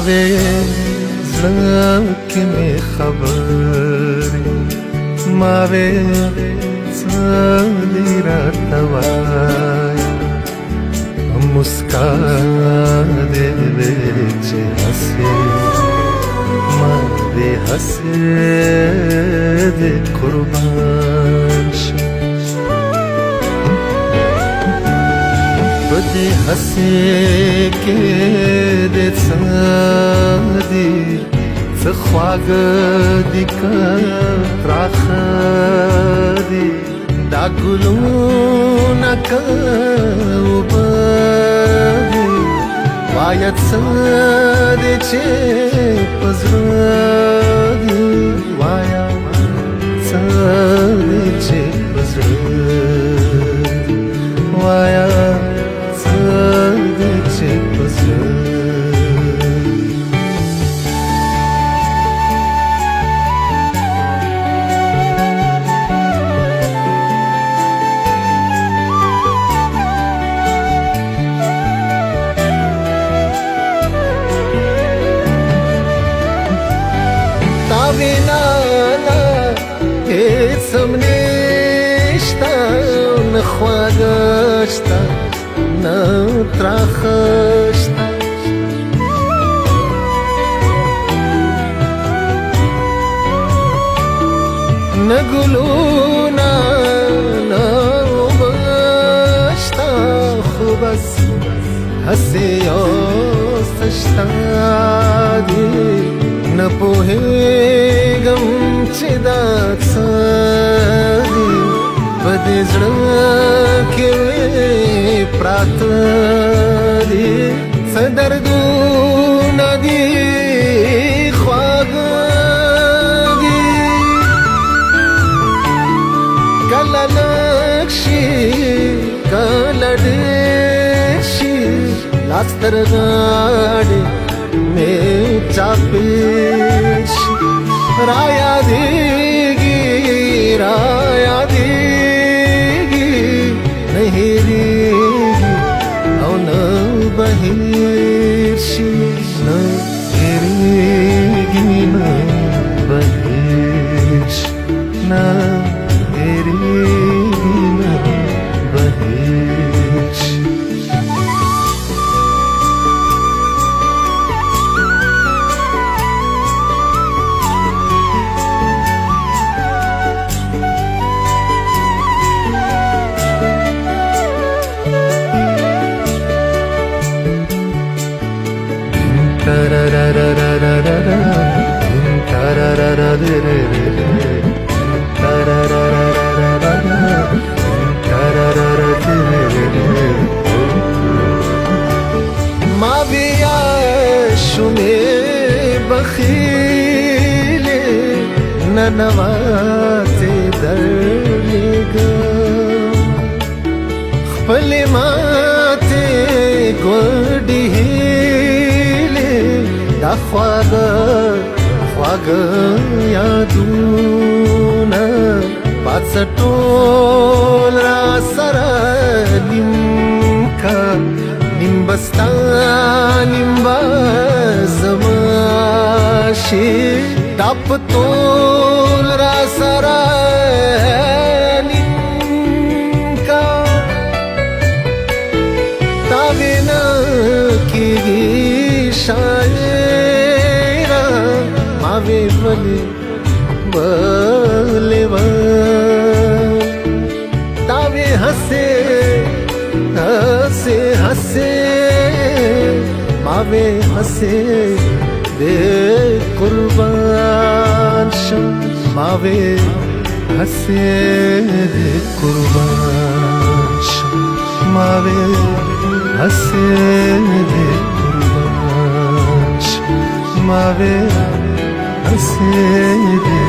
मावे زړه کې مې خبرې मावे څه راته وایي مسکا دې چې هسې ما دې هسې دې قربان شم په دې هسې کې دې څه دي څه خواږه دي که تراخه دي دا ګلونه که اوبه دي وایه څه دې چې په زړه دي وایه څه دې چې په زړه دي وایه څه دې چې په زړه هیڅم نشته نه خواږه شته نه تراخه شته نه ګلونه نه اوبه شته خو بس هسې یو څه شته دي نه پوهېږم چې دا څه دي په دې زړه کې پراته دي څه دردونه دي خواږه دي کله لږ شي کله ډېر شي لاس تر غاړې مې چاپېر شي را یادېږي را یادېږي نه هېرېږي او نه به هېر شي نه هېرېږي نه به هېر شي نه هېرېږي نه به هېر شي ما بیا شومې بخیلې ننواتې درلېږم خپلې ماتې ګوډې هیلې دا خواږه خواږه یادونه پاڅه ټول را سره نیم کا نیم بستا نیم به زما شي دا په ټول را سره نیم کا تا وینا کېږي شاعره ما وی ولې بلې تا وی هسې هسې هسې ما وی هسې دې قربان شم ما وی هسې دې قربان شم ما وی هسې دې قربان شم ما وی هسې دې